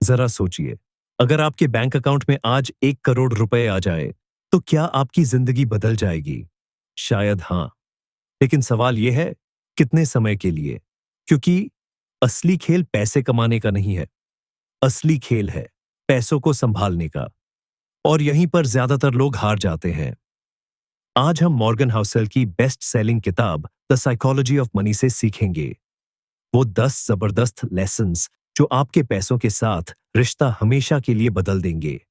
जरा सोचिए, अगर आपके बैंक अकाउंट में आज 1 करोड़ रुपए आ जाए, तो क्या आपकी जिंदगी बदल जाएगी? शायद हाँ। लेकिन सवाल यह है, कितने समय के लिए? क्योंकि असली खेल पैसे कमाने का नहीं है। असली खेल है पैसों को संभालने का। और यहीं पर ज्यादातर लोग हार जाते हैं। आज हम मॉर्गन हाउसेल की बेस्ट सेलिंग किताब द साइकोलॉजी ऑफ मनी से सीखेंगे वो 10 जबरदस्त लेसन्स जो आपके पैसों के साथ रिश्ता हमेशा के लिए बदल देंगे।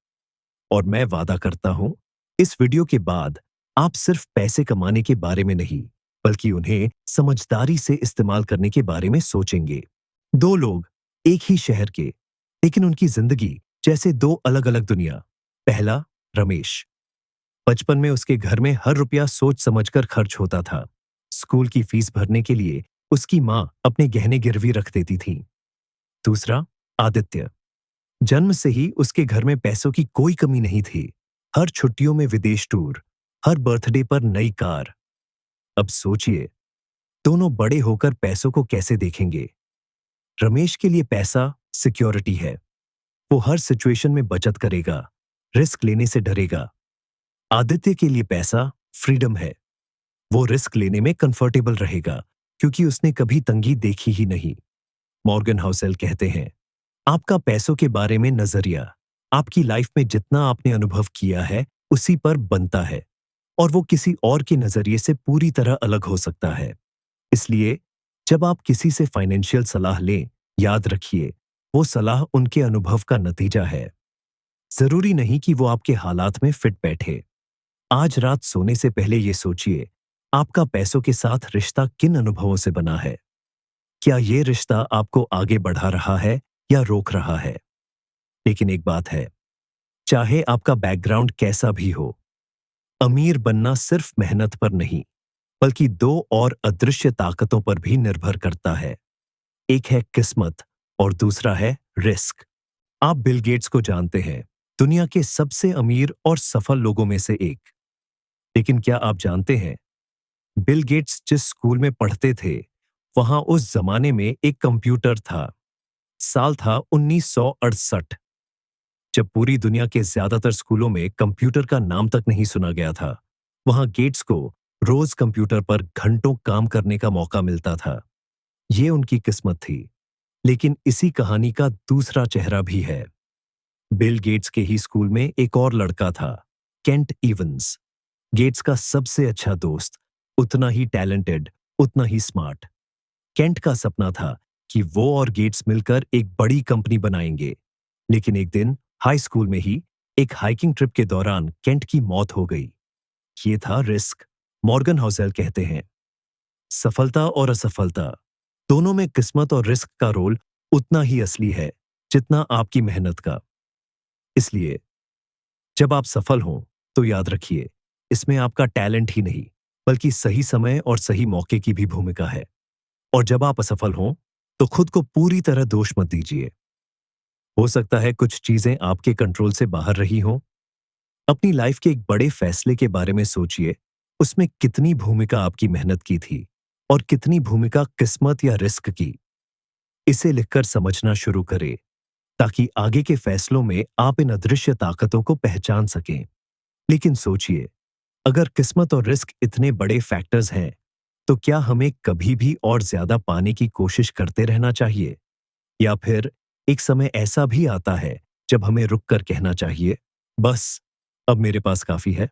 और मैं वादा करता हूं, इस वीडियो के बाद आप सिर्फ पैसे कमाने के बारे में नहीं, बल्कि उन्हें समझदारी से इस्तेमाल करने के बारे में सोचेंगे। दो लोग, एक ही शहर के, लेकिन उनकी जिंदगी जैसे दो अलग अलग दुनिया। पहला, रमेश। बचपन में उसके घर में हर रुपया सोच समझकर खर्च होता था। स्कूल की फीस भरने के लिए उसकी माँ अपने गहने गिरवी रख देती थी। दूसरा, आदित्य। जन्म से ही उसके घर में पैसों की कोई कमी नहीं थी। हर छुट्टियों में विदेश टूर, हर बर्थडे पर नई कार। अब सोचिए, दोनों बड़े होकर पैसों को कैसे देखेंगे? रमेश के लिए पैसा सिक्योरिटी है। वो हर सिचुएशन में बचत करेगा, रिस्क लेने से डरेगा। आदित्य के लिए पैसा फ्रीडम है। वो रिस्क लेने में कंफर्टेबल रहेगा, क्योंकि उसने कभी तंगी देखी ही नहीं। मॉर्गन हाउसेल कहते हैं, आपका पैसों के बारे में नजरिया आपकी लाइफ में जितना आपने अनुभव किया है उसी पर बनता है, और वो किसी और के नजरिए से पूरी तरह अलग हो सकता है। इसलिए जब आप किसी से फाइनेंशियल सलाह लें, याद रखिए, वो सलाह उनके अनुभव का नतीजा है। जरूरी नहीं कि वो आपके हालात में फिट बैठे। आज रात सोने से पहले ये सोचिए, आपका पैसों के साथ रिश्ता किन अनुभवों से बना है? क्या ये रिश्ता आपको आगे बढ़ा रहा है या रोक रहा है? लेकिन एक बात है, चाहे आपका बैकग्राउंड कैसा भी हो, अमीर बनना सिर्फ मेहनत पर नहीं, बल्कि दो और अदृश्य ताकतों पर भी निर्भर करता है। एक है किस्मत और दूसरा है रिस्क। आप बिल गेट्स को जानते हैं, दुनिया के सबसे अमीर और सफल लोगों में से एक। लेकिन क्या आप जानते हैं, बिल गेट्स जिस स्कूल में पढ़ते थे, वहां उस जमाने में एक कंप्यूटर था। साल था 1968, जब पूरी दुनिया के ज्यादातर स्कूलों में कंप्यूटर का नाम तक नहीं सुना गया था। वहां गेट्स को रोज कंप्यूटर पर घंटों काम करने का मौका मिलता था। ये उनकी किस्मत थी। लेकिन इसी कहानी का दूसरा चेहरा भी है। बिल गेट्स के ही स्कूल में एक और लड़का था, केंट इवंस। गेट्स का सबसे अच्छा दोस्त, उतना ही टैलेंटेड, उतना ही स्मार्ट। केंट का सपना था कि वो और गेट्स मिलकर एक बड़ी कंपनी बनाएंगे। लेकिन एक दिन हाई स्कूल में ही एक हाइकिंग ट्रिप के दौरान केंट की मौत हो गई। ये था रिस्क। मॉर्गन हाउसेल कहते हैं, सफलता और असफलता दोनों में किस्मत और रिस्क का रोल उतना ही असली है जितना आपकी मेहनत का। इसलिए जब आप सफल हों, तो याद रखिए, इसमें आपका टैलेंट ही नहीं, बल्कि सही समय और सही मौके की भी भूमिका है। और जब आप असफल हों, तो खुद को पूरी तरह दोष मत दीजिए। हो सकता है कुछ चीजें आपके कंट्रोल से बाहर रही हों। अपनी लाइफ के एक बड़े फैसले के बारे में सोचिए, उसमें कितनी भूमिका आपकी मेहनत की थी और कितनी भूमिका किस्मत या रिस्क की। इसे लिखकर समझना शुरू करें, ताकि आगे के फैसलों में आप इन अदृश्य ताकतों को पहचान सकें। लेकिन सोचिए, अगर किस्मत और रिस्क इतने बड़े फैक्टर्स हैं, तो क्या हमें कभी भी और ज्यादा पाने की कोशिश करते रहना चाहिए? या फिर एक समय ऐसा भी आता है जब हमें रुक कर कहना चाहिए, बस अब मेरे पास काफी है?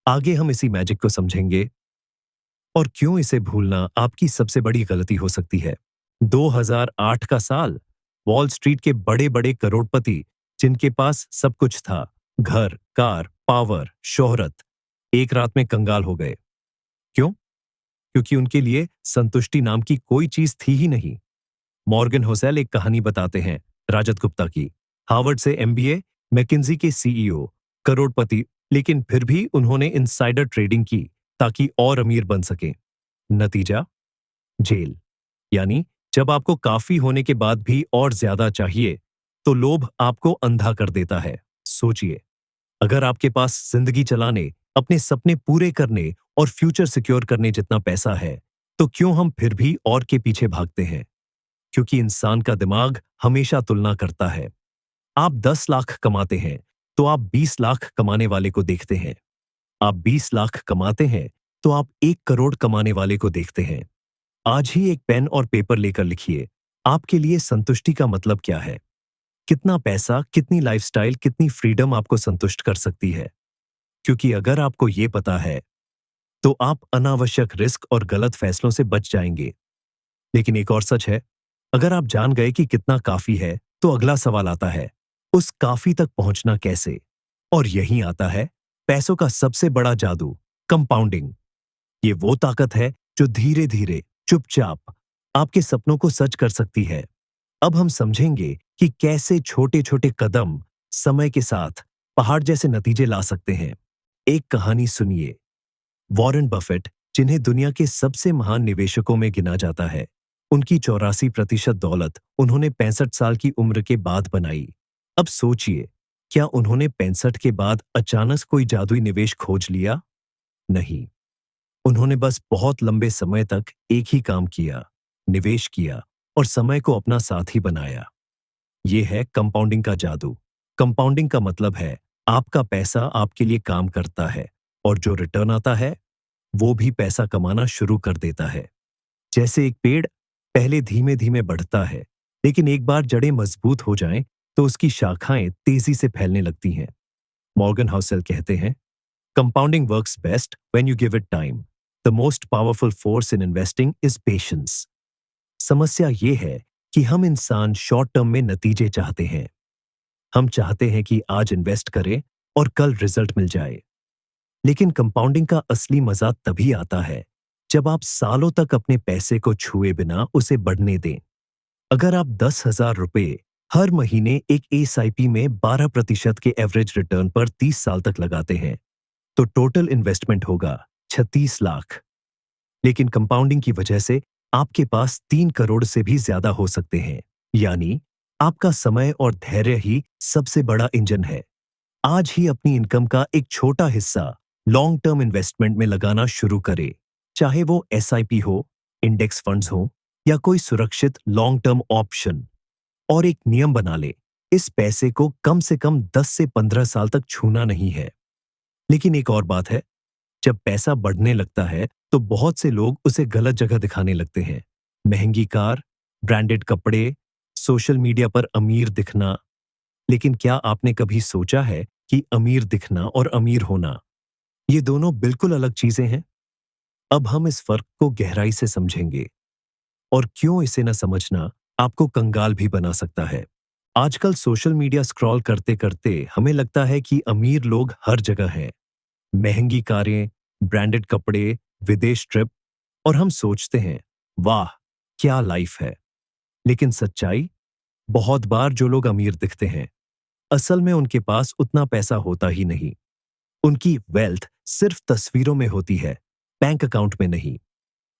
आगे हम इसी मैजिक को समझेंगे, और क्यों इसे भूलना आपकी सबसे बड़ी गलती हो सकती है। 2008 का साल, वॉल स्ट्रीट के बड़े बड़े करोड़पति, जिनके पास सब कुछ था, घर, कार, पावर, शोहरत, एक रात में कंगाल हो गए। क्यों? क्योंकि उनके लिए संतुष्टि नाम की कोई चीज थी ही नहीं। मॉर्गन होसेल एक कहानी बताते हैं, राजत गुप्ता की। हार्वर्ड से एमबीए, मैकिन्जी के सीईओ, करोड़पति, लेकिन फिर भी उन्होंने इनसाइडर ट्रेडिंग की ताकि और अमीर बन सकें। नतीजा, जेल। यानी जब आपको काफी होने के बाद भी और ज्यादा चाहिए, तो लोभ आपको अंधा कर देता है। सोचिए, अगर आपके पास जिंदगी चलाने, अपने सपने पूरे करने और फ्यूचर सिक्योर करने जितना पैसा है, तो क्यों हम फिर भी और के पीछे भागते हैं? क्योंकि इंसान का दिमाग हमेशा तुलना करता है। आप 10 लाख कमाते हैं तो आप 20 लाख कमाने वाले को देखते हैं। आप 20 लाख कमाते हैं तो आप 1 करोड़ कमाने वाले को देखते हैं। आज ही एक पेन और पेपर लेकर लिखिए, आपके लिए संतुष्टि का मतलब क्या है? कितना पैसा, कितनी लाइफस्टाइल, कितनी फ्रीडम आपको संतुष्ट कर सकती है? क्योंकि अगर आपको ये पता है, तो आप अनावश्यक रिस्क और गलत फैसलों से बच जाएंगे। लेकिन एक और सच है, अगर आप जान गए कि कितना काफी है, तो अगला सवाल आता है, उस काफी तक पहुंचना कैसे? और यहीं आता है पैसों का सबसे बड़ा जादू, कंपाउंडिंग। ये वो ताकत है जो धीरे धीरे, चुपचाप आपके सपनों को सच कर सकती है। अब हम समझेंगे कि कैसे छोटे छोटे कदम समय के साथ पहाड़ जैसे नतीजे ला सकते हैं। एक कहानी सुनिए। वॉरेन बफेट, जिन्हें दुनिया के सबसे महान निवेशकों में गिना जाता है, उनकी 84% दौलत उन्होंने 65 साल की उम्र के बाद बनाई। अब सोचिए, क्या उन्होंने 65 के बाद अचानक कोई जादुई निवेश खोज लिया? नहीं। उन्होंने बस बहुत लंबे समय तक एक ही काम किया, निवेश किया और समय को अपना साथी बनाया। यह है कंपाउंडिंग का जादू। कंपाउंडिंग का मतलब है आपका पैसा आपके लिए काम करता है और जो रिटर्न आता है वो भी पैसा कमाना शुरू कर देता है। जैसे एक पेड़ पहले धीमे धीमे बढ़ता है, लेकिन एक बार जड़ें मजबूत हो जाएं तो उसकी शाखाएं तेजी से फैलने लगती हैं। मॉर्गन हाउसेल कहते हैं, compounding works best when you give it time. The most powerful force in investing is patience. समस्या ये है कि हम इंसान शॉर्ट टर्म में नतीजे चाहते हैं। हम चाहते हैं कि आज इन्वेस्ट करें और कल रिजल्ट मिल जाए। लेकिन कंपाउंडिंग का असली मजा तभी आता है जब आप सालों तक अपने पैसे को छुए बिना उसे बढ़ने दें। अगर आप 10,000 रुपए हर महीने एक एसआईपी में 12% के एवरेज रिटर्न पर 30 साल तक लगाते हैं, तो टोटल इन्वेस्टमेंट होगा 36 लाख। लेकिन कंपाउंडिंग की वजह से आपके पास 3 करोड़ से भी ज्यादा हो सकते हैं। यानी आपका समय और धैर्य ही सबसे बड़ा इंजन है। आज ही अपनी इनकम का एक छोटा हिस्सा लॉन्ग टर्म इन्वेस्टमेंट में लगाना शुरू करें, चाहे वो एसआईपी हो, इंडेक्स फंड्स हो या कोई सुरक्षित लॉन्ग टर्म ऑप्शन। और एक नियम बना ले, इस पैसे को कम से कम 10 से 15 साल तक छूना नहीं है। लेकिन एक और बात है, जब पैसा बढ़ने लगता है तो बहुत से लोग उसे गलत जगह दिखाने लगते हैं। महंगी कार, ब्रांडेड कपड़े, सोशल मीडिया पर अमीर दिखना। लेकिन क्या आपने कभी सोचा है कि अमीर दिखना और अमीर होना, ये दोनों बिल्कुल अलग चीजें हैं? अब हम इस फर्क को गहराई से समझेंगे और क्यों इसे न समझना आपको कंगाल भी बना सकता है। आजकल सोशल मीडिया स्क्रॉल करते करते हमें लगता है कि अमीर लोग हर जगह हैं। महंगी कारें, ब्रांडेड कपड़े, विदेश ट्रिप, और हम सोचते हैं, वाह क्या लाइफ है। लेकिन सच्चाई, बहुत बार जो लोग अमीर दिखते हैं, असल में उनके पास उतना पैसा होता ही नहीं। उनकी वेल्थ सिर्फ तस्वीरों में होती है, बैंक अकाउंट में नहीं।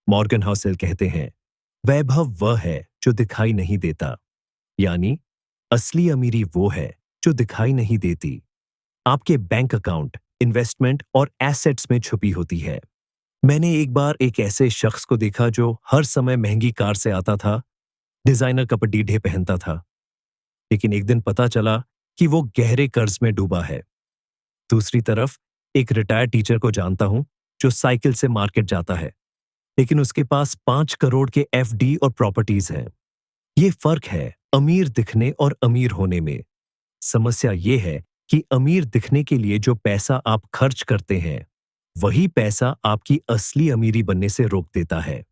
मॉर्गन हाउसेल कहते हैं, वैभव वह है जो दिखाई नहीं देता। यानी असली अमीरी वो है जो दिखाई नहीं देती, आपके बैंक अकाउंट, इन्वेस्टमेंट और एसेट्स में छुपी होती है। मैंने एक बार एक ऐसे शख्स को देखा जो हर समय महंगी कार से आता था, डिजाइनर कपड़े पहनता था, लेकिन एक दिन पता चला कि वो गहरे कर्ज में डूबा है। दूसरी तरफ एक रिटायर्ड टीचर को जानता हूं जो साइकिल से मार्केट जाता है, लेकिन उसके पास 5 करोड़ के एफडी और प्रॉपर्टीज हैं। ये फर्क है अमीर दिखने और अमीर होने में। समस्या ये है कि अमीर दिखने के लिए जो पैसा आप खर्च करते हैं, वही पैसा आपकी असली अमीरी बनने से रोक देता है।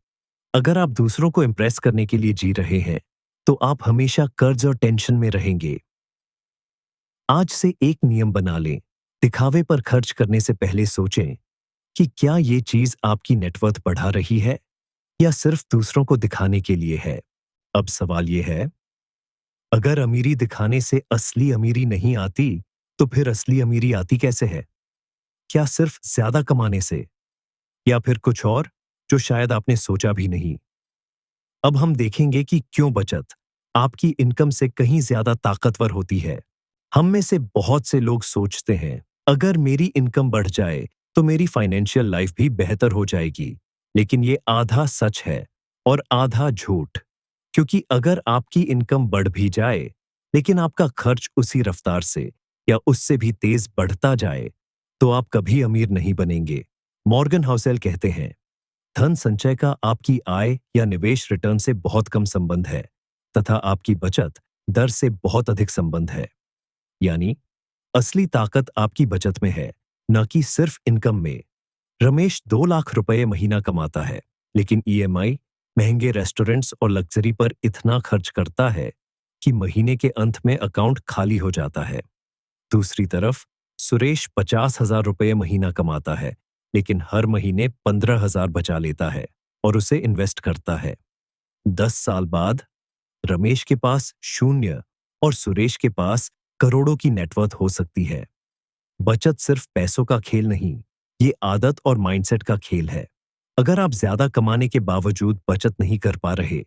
अगर आप दूसरों को इंप्रेस करने के लिए जी रहे हैं, तो आप हमेशा कर्ज और टेंशन में रहेंगे। आज से एक नियम बना लें, दिखावे पर खर्च करने से पहले सोचें कि क्या ये चीज आपकी नेटवर्थ बढ़ा रही है या सिर्फ दूसरों को दिखाने के लिए है। अब सवाल ये है, अगर अमीरी दिखाने से असली अमीरी नहीं आती, तो फिर असली अमीरी आती कैसे है? क्या सिर्फ ज्यादा कमाने से, या फिर कुछ और जो शायद आपने सोचा भी नहीं? अब हम देखेंगे कि क्यों बचत आपकी इनकम से कहीं ज्यादा ताकतवर होती है। हम में से बहुत से लोग सोचते हैं, अगर मेरी इनकम बढ़ जाए तो मेरी फाइनेंशियल लाइफ भी बेहतर हो जाएगी। लेकिन ये आधा सच है और आधा झूठ। क्योंकि अगर आपकी इनकम बढ़ भी जाए, लेकिन आपका खर्च उसी रफ्तार से या उससे भी तेज बढ़ता जाए, तो आप कभी अमीर नहीं बनेंगे। मॉर्गन हाउसेल कहते हैं, धन संचय का आपकी आय या निवेश रिटर्न से बहुत कम संबंध है, तथा आपकी बचत दर से बहुत अधिक संबंध है। यानी असली ताकत आपकी बचत में है, न कि सिर्फ इनकम में। रमेश 2 लाख रुपए महीना कमाता है, लेकिन ईएमआई, महंगे रेस्टोरेंट्स और लग्जरी पर इतना खर्च करता है कि महीने के अंत में अकाउंट खाली हो जाता है। दूसरी तरफ सुरेश 50,000 रुपये महीना कमाता है, लेकिन हर महीने 15,000 बचा लेता है और उसे इन्वेस्ट करता है। 10 साल बाद रमेश के पास शून्य और सुरेश के पास करोड़ों की नेटवर्थ हो सकती है। बचत सिर्फ पैसों का खेल नहीं, ये आदत और माइंडसेट का खेल है। अगर आप ज्यादा कमाने के बावजूद बचत नहीं कर पा रहे,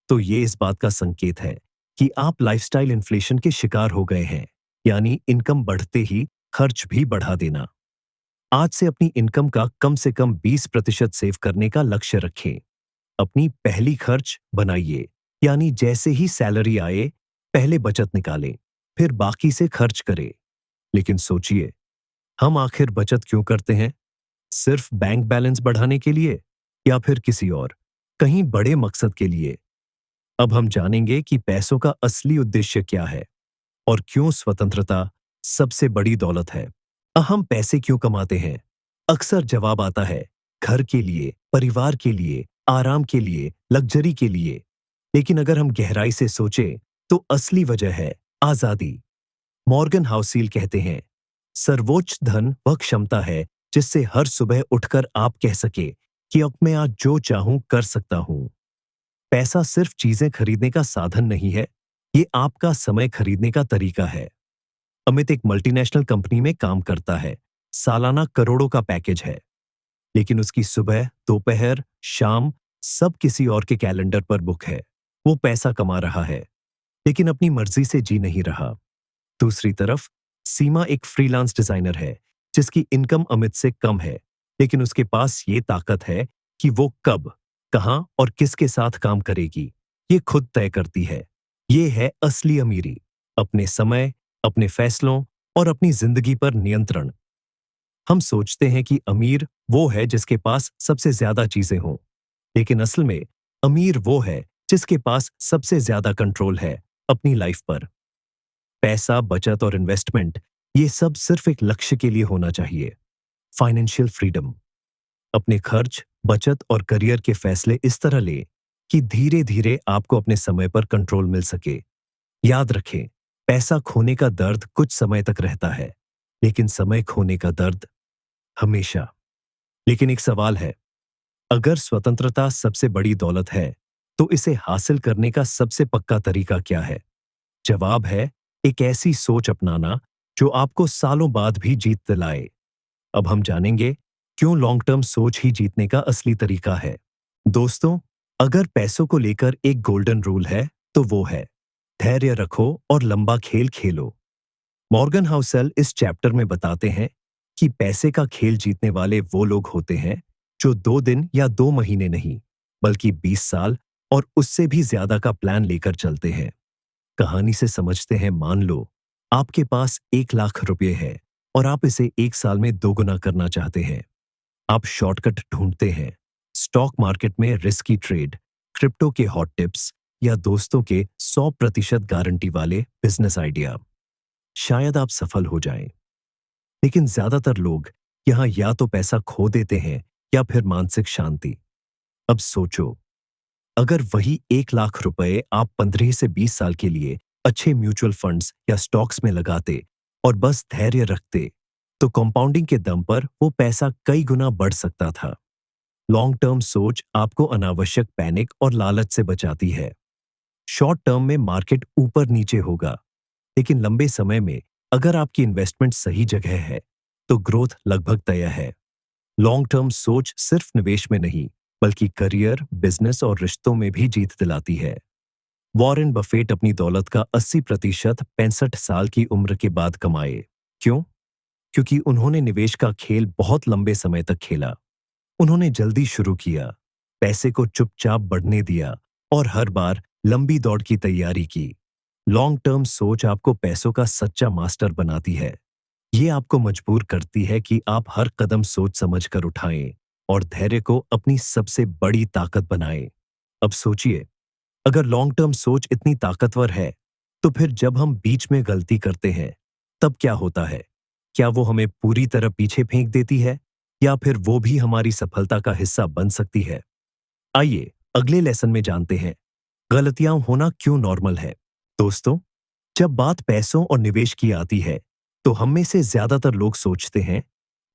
तो ये इस बात का संकेत है कि आप लाइफस्टाइल इन्फ्लेशन के शिकार हो गए हैं, यानी इनकम बढ़ते ही खर्च भी बढ़ा देना। आज से अपनी इनकम का कम से कम 20% सेव करने का लक्ष्य रखें। अपनी पहली खर्च बनाइए, यानी जैसे ही सैलरी आए, पहले बचत निकालें, फिर बाकी से खर्च करें। लेकिन सोचिए, हम आखिर बचत क्यों करते हैं? सिर्फ बैंक बैलेंस बढ़ाने के लिए या फिर किसी और, कहीं बड़े मकसद के लिए? अब हम जानेंगे कि पैसों का असली उद्देश्य क्या है और क्यों स्वतंत्रता सबसे बड़ी दौलत है। हम पैसे क्यों कमाते हैं? अक्सर जवाब आता है, घर के लिए, परिवार के लिए, आराम के लिए, लग्जरी के लिए। लेकिन अगर हम गहराई से सोचें, तो असली वजह है आजादी। मॉर्गन हाउसील कहते हैं, सर्वोच्च धन वह क्षमता है जिससे हर सुबह उठकर आप कह सके कि अब मैं आज जो चाहूं कर सकता हूं। पैसा सिर्फ चीजें खरीदने का साधन नहीं है, ये आपका समय खरीदने का तरीका है। अमित एक मल्टीनेशनल कंपनी में काम करता है, सालाना करोड़ों का पैकेज है, लेकिन उसकी सुबह, दोपहर, शाम सब किसी और के कैलेंडर पर बुक है। वो पैसा कमा रहा है, लेकिन अपनी मर्जी से जी नहीं रहा। दूसरी तरफ सीमा एक फ्रीलांस डिजाइनर है, जिसकी इनकम अमित से कम है, लेकिन उसके पास ये ताकत है कि वो कब, कहां और किसके साथ काम करेगी, ये खुद तय करती है। ये है असली अमीरी, अपने समय, अपने फैसलों और अपनी जिंदगी पर नियंत्रण। हम सोचते हैं कि अमीर वो है जिसके पास सबसे ज्यादा चीजें हों, लेकिन असल में अमीर वो है जिसके पास सबसे ज्यादा कंट्रोल है अपनी लाइफ पर। पैसा, बचत और इन्वेस्टमेंट, ये सब सिर्फ एक लक्ष्य के लिए होना चाहिए, फाइनेंशियल फ्रीडम। अपने खर्च, बचत और करियर के फैसले इस तरह लें कि धीरे धीरे आपको अपने समय पर कंट्रोल मिल सके। याद रखें, पैसा खोने का दर्द कुछ समय तक रहता है, लेकिन समय खोने का दर्द हमेशा। लेकिन एक सवाल है, अगर स्वतंत्रता सबसे बड़ी दौलत है, तो इसे हासिल करने का सबसे पक्का तरीका क्या है? जवाब है, एक ऐसी सोच अपनाना जो आपको सालों बाद भी जीत दिलाए। अब हम जानेंगे क्यों लॉन्ग टर्म सोच ही जीतने का असली तरीका है। दोस्तों, अगर पैसों को लेकर एक गोल्डन रूल है, तो वो है, धैर्य रखो और लंबा खेल खेलो। मॉर्गन हाउसेल इस चैप्टर में बताते हैं कि पैसे का खेल जीतने वाले वो लोग होते हैं जो 2 दिन या 2 महीने नहीं, बल्कि 20 साल और उससे भी ज्यादा का प्लान लेकर चलते हैं। कहानी से समझते हैं, मान लो आपके पास 1 लाख रुपए है और आप इसे 1 साल में दोगुना करना चाहते हैं। आप शॉर्टकट ढूंढते हैं, स्टॉक मार्केट में रिस्की ट्रेड, क्रिप्टो के हॉट टिप्स या दोस्तों के 100% गारंटी वाले बिजनेस आइडिया। शायद आप सफल हो जाएं, लेकिन ज्यादातर लोग यहां या तो पैसा खो देते हैं या फिर मानसिक शांति। अब सोचो, अगर वही 1 लाख रुपए आप 15 से 20 साल के लिए अच्छे म्यूचुअल फंड्स या स्टॉक्स में लगाते और बस धैर्य रखते, तो कंपाउंडिंग के दम पर वो पैसा कई गुना बढ़ सकता था। लॉन्ग टर्म सोच आपको अनावश्यक पैनिक और लालच से बचाती है। शॉर्ट टर्म में मार्केट ऊपर नीचे होगा, लेकिन लंबे समय में अगर आपकी इन्वेस्टमेंट सही जगह है, तो ग्रोथ लगभग तय है। लॉन्ग टर्म सोच सिर्फ निवेश में नहीं, बल्कि करियर, बिजनेस और रिश्तों में भी जीत दिलाती है। वॉरेन बफेट अपनी दौलत का 80% 65 साल की उम्र के बाद कमाए। क्यों? क्योंकि उन्होंने निवेश का खेल बहुत लंबे समय तक खेला। उन्होंने जल्दी शुरू किया, पैसे को चुपचाप बढ़ने दिया और हर बार लंबी दौड़ की तैयारी की। लॉन्ग टर्म सोच आपको पैसों का सच्चा मास्टर बनाती है। ये आपको मजबूर करती है कि आप हर कदम सोच समझ कर उठाएं और धैर्य को अपनी सबसे बड़ी ताकत बनाएं। अब सोचिए, अगर लॉन्ग टर्म सोच इतनी ताकतवर है, तो फिर जब हम बीच में गलती करते हैं, तब क्या होता है? क्या वो हमें पूरी तरह पीछे फेंक देती है, या फिर वो भी हमारी सफलता का हिस्सा बन सकती है? आइए अगले लेसन में जानते हैं, गलतियां होना क्यों नॉर्मल है। दोस्तों, जब बात पैसों और निवेश की आती है, तो हम में से ज्यादातर लोग सोचते हैं,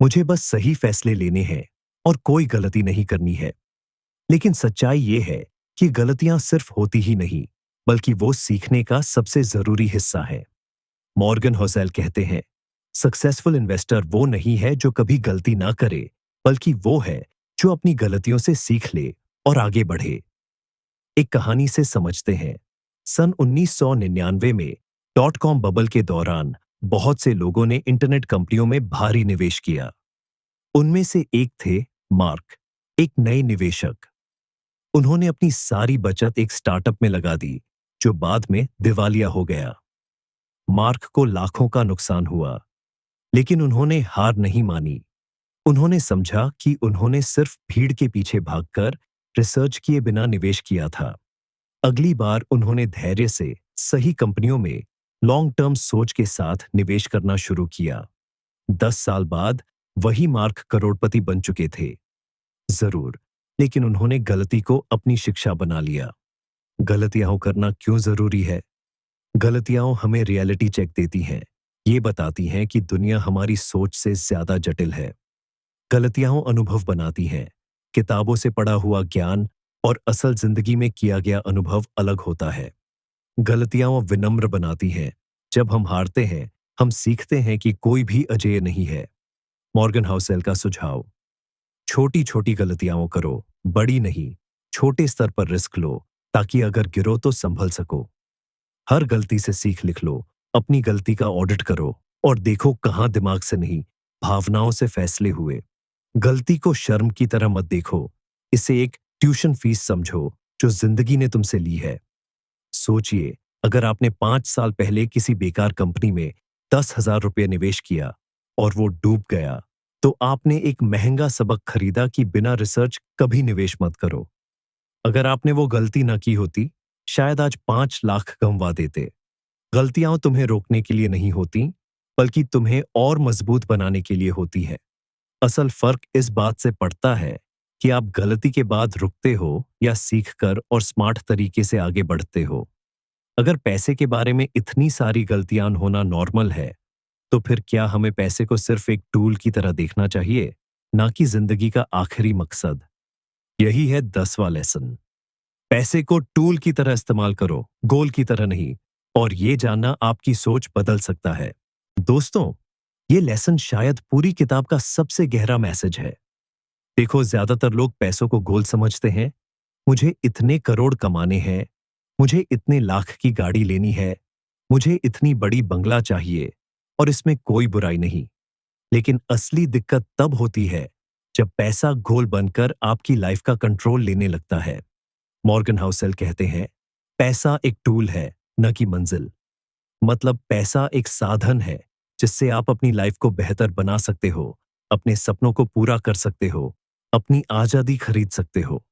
मुझे बस सही फैसले लेने हैं और कोई गलती नहीं करनी है। लेकिन सच्चाई ये है कि गलतियां सिर्फ होती ही नहीं, बल्कि वो सीखने का सबसे जरूरी हिस्सा है। मॉर्गन होसेल कहते हैं, सक्सेसफुल इन्वेस्टर वो नहीं है जो कभी गलती ना करे, बल्कि वो है जो अपनी गलतियों से सीख ले और आगे बढ़े। एक कहानी से समझते हैं। सन 1999 में डॉट कॉम बबल के दौरान बहुत से लोगों ने इंटरनेट कंपनियों में भारी निवेश किया। उनमें से एक थे मार्क, एक नए निवेशक। उन्होंने अपनी सारी बचत एक स्टार्टअप में लगा दी, जो बाद में दिवालिया हो गया। मार्क को लाखों का नुकसान हुआ, लेकिन उन्होंने हार नहीं मानी। उन्होंने समझा कि उन्होंने सिर्फ भीड़ के पीछे भागकर रिसर्च किए बिना निवेश किया था। अगली बार उन्होंने धैर्य से सही कंपनियों में लॉन्ग टर्म सोच के साथ निवेश करना शुरू किया। 10 साल बाद वही मार्क करोड़पति बन चुके थे। जरूर, लेकिन उन्होंने गलती को अपनी शिक्षा बना लिया। गलतियां करना क्यों जरूरी है? गलतियां हमें रियलिटी चेक देती हैं। ये बताती हैं कि दुनिया हमारी सोच से ज्यादा जटिल है। गलतियां अनुभव बनाती हैं। किताबों से पढ़ा हुआ ज्ञान और असल जिंदगी में किया गया अनुभव अलग होता है। गलतियां विनम्र बनाती हैं। जब हम हारते हैं, हम सीखते हैं कि कोई भी अजेय नहीं है। मॉर्गन हाउसेल का सुझाव, छोटी छोटी गलतियां करो, बड़ी नहीं। छोटे स्तर पर रिस्क लो, ताकि अगर गिरो तो संभल सको। हर गलती से सीख लिख लो, अपनी गलती का ऑडिट करो और देखो कहां दिमाग से नहीं, भावनाओं से फैसले हुए। गलती को शर्म की तरह मत देखो, इसे एक ट्यूशन फीस समझो जो जिंदगी ने तुमसे ली है। सोचिए, अगर आपने 5 साल पहले किसी बेकार कंपनी में 10,000 रुपये निवेश किया और वो डूब गया, तो आपने एक महंगा सबक खरीदा कि बिना रिसर्च कभी निवेश मत करो। अगर आपने वो गलती ना की होती, शायद आज 5 लाख गंवा देते। गलतियां तुम्हें रोकने के लिए नहीं होती, बल्कि तुम्हें और मजबूत बनाने के लिए होती है। असल फर्क इस बात से पड़ता है कि आप गलती के बाद रुकते हो या सीखकर और स्मार्ट तरीके से आगे बढ़ते हो। अगर पैसे के बारे में इतनी सारी गलतियां होना नॉर्मल है, तो फिर क्या हमें पैसे को सिर्फ एक टूल की तरह देखना चाहिए, ना कि जिंदगी का आखिरी मकसद? यही है 10वां लेसन। पैसे को टूल की तरह इस्तेमाल करो, गोल की तरह नहीं। और ये जानना आपकी सोच बदल सकता है। दोस्तों, ये लेसन शायद पूरी किताब का सबसे गहरा मैसेज है। देखो, ज्यादातर लोग पैसों को गोल समझते हैं। मुझे इतने करोड़ कमाने हैं, मुझे इतने लाख की गाड़ी लेनी है, मुझे इतनी बड़ी बंगला चाहिए, और इसमें कोई बुराई नहीं। लेकिन असली दिक्कत तब होती है जब पैसा गोल बनकर आपकी लाइफ का कंट्रोल लेने लगता है। मॉर्गन हाउसेल कहते हैं, पैसा एक टूल है, न कि मंजिल। मतलब पैसा एक साधन है जिससे आप अपनी लाइफ को बेहतर बना सकते हो, अपने सपनों को पूरा कर सकते हो, अपनी आजादी खरीद सकते हो।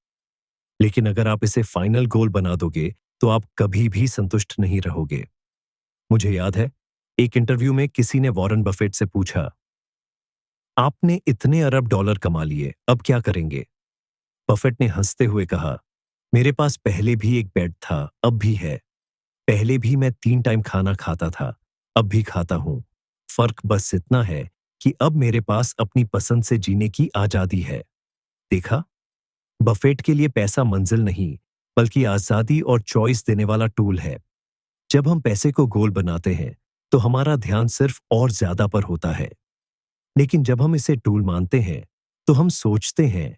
लेकिन अगर आप इसे फाइनल गोल बना दोगे, तो आप कभी भी संतुष्ट नहीं रहोगे। मुझे याद है, एक इंटरव्यू में किसी ने वॉरेन बफेट से पूछा, आपने इतने अरब डॉलर कमा लिए, अब क्या करेंगे? बफेट ने हंसते हुए कहा, मेरे पास पहले भी एक बेड था, अब भी है। पहले भी मैं 3 टाइम खाना खाता था, अब भी खाता हूं। फर्क बस इतना है कि अब मेरे पास अपनी पसंद से जीने की आजादी है। देखा, बफेट के लिए पैसा मंजिल नहीं, बल्कि आजादी और चॉइस देने वाला टूल है। जब हम पैसे को गोल बनाते हैं, तो हमारा ध्यान सिर्फ और ज्यादा पर होता है। लेकिन जब हम इसे टूल मानते हैं, तो हम सोचते हैं,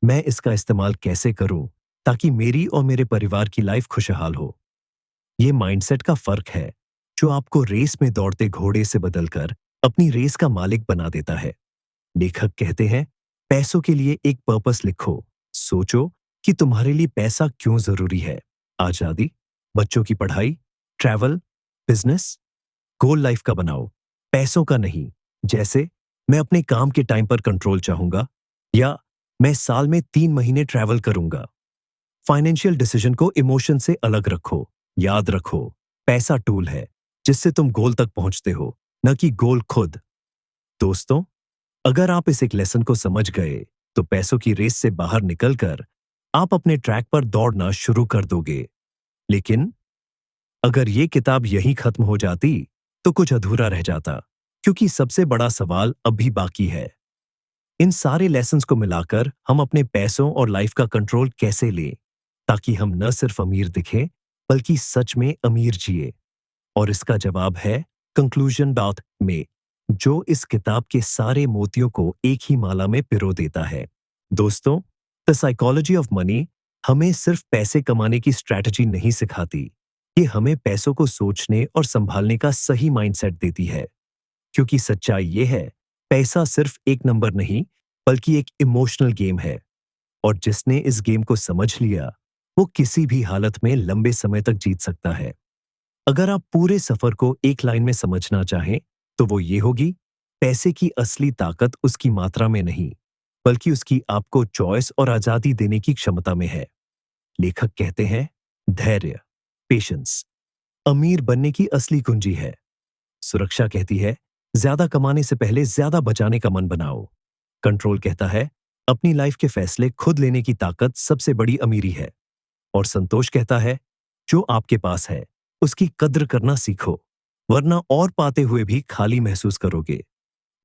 मैं इसका इस्तेमाल कैसे करूं ताकि मेरी और मेरे परिवार की लाइफ खुशहाल हो। ये माइंडसेट का फर्क है जो आपको रेस में दौड़ते घोड़े से बदलकर अपनी रेस का मालिक बना देता है। लेखक कहते हैं, पैसों के लिए एक पर्पस लिखो। सोचो कि तुम्हारे लिए पैसा क्यों जरूरी है। आजादी, बच्चों की पढ़ाई, ट्रैवल बिजनेस गोल लाइफ का बनाओ, पैसों का नहीं। जैसे मैं अपने काम के टाइम पर कंट्रोल चाहूंगा, या मैं साल में 3 महीने ट्रैवल करूंगा। फाइनेंशियल डिसीजन को इमोशन से अलग रखो। याद रखो, पैसा टूल है जिससे तुम गोल तक पहुंचते हो, न कि गोल खुद। दोस्तों, अगर आप इस एक लेसन को समझ गए, तो पैसों की रेस से बाहर निकलकर आप अपने ट्रैक पर दौड़ना शुरू कर दोगे। लेकिन अगर ये किताब यहीं खत्म हो जाती, तो कुछ अधूरा रह जाता, क्योंकि सबसे बड़ा सवाल अभी बाकी है। इन सारे लेसन्स को मिलाकर हम अपने पैसों और लाइफ का कंट्रोल कैसे लें, ताकि हम न सिर्फ अमीर दिखें, बल्कि सच में अमीर जिए। और इसका जवाब है कंक्लूजन बात में, जो इस किताब के सारे मोतियों को एक ही माला में पिरो देता है। दोस्तों, द साइकोलॉजी ऑफ मनी हमें सिर्फ पैसे कमाने की स्ट्रैटेजी नहीं सिखाती, ये हमें पैसों को सोचने और संभालने का सही माइंडसेट देती है। क्योंकि सच्चाई ये है, पैसा सिर्फ एक नंबर नहीं, बल्कि एक इमोशनल गेम है। और जिसने इस गेम को समझ लिया, वो किसी भी हालत में लंबे समय तक जीत सकता है। अगर आप पूरे सफर को एक लाइन में समझना चाहें, तो वो ये होगी: पैसे की असली ताकत उसकी मात्रा में नहीं, बल्कि उसकी आपको चॉइस और आजादी देने की क्षमता में है। लेखक कहते हैं, धैर्य, पेशेंस, अमीर बनने की असली कुंजी है। सुरक्षा कहती है, ज्यादा कमाने से पहले ज्यादा बचाने का मन बनाओ। कंट्रोल कहता है, अपनी लाइफ के फैसले खुद लेने की ताकत सबसे बड़ी अमीरी है। और संतोष कहता है, जो आपके पास है उसकी कद्र करना सीखो, वरना और पाते हुए भी खाली महसूस करोगे।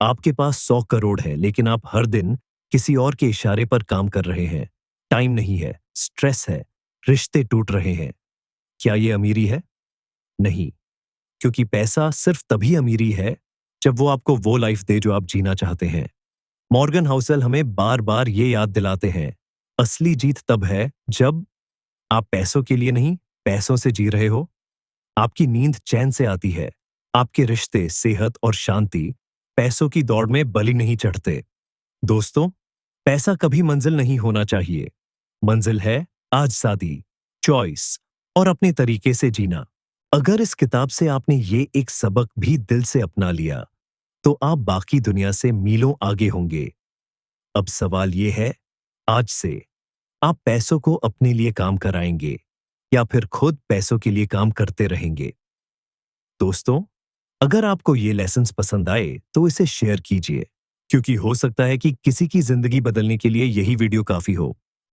आपके पास 100 करोड़ है, लेकिन आप हर दिन किसी और के इशारे पर काम कर रहे हैं। टाइम नहीं है, स्ट्रेस है, रिश्ते टूट रहे हैं। क्या ये अमीरी है? नहीं, क्योंकि पैसा सिर्फ तभी अमीरी है जब वो आपको वो लाइफ दे जो आप जीना चाहते हैं। मॉर्गन हाउसल हमें बार बार ये याद दिलाते हैं, असली जीत तब है जब आप पैसों के लिए नहीं, पैसों से जी रहे हो। आपकी नींद चैन से आती है, आपके रिश्ते, सेहत और शांति पैसों की दौड़ में बलि नहीं चढ़ते। दोस्तों, पैसा कभी मंजिल नहीं होना चाहिए। मंजिल है आजादी, चॉइस और अपने तरीके से जीना। अगर इस किताब से आपने ये एक सबक भी दिल से अपना लिया, तो आप बाकी दुनिया से मीलों आगे होंगे। अब सवाल ये है, आज से आप पैसों को अपने लिए काम कराएंगे, या फिर खुद पैसों के लिए काम करते रहेंगे? दोस्तों, अगर आपको ये लेसन्स पसंद आए, तो इसे शेयर कीजिए, क्योंकि हो सकता है कि किसी की जिंदगी बदलने के लिए यही वीडियो काफी हो।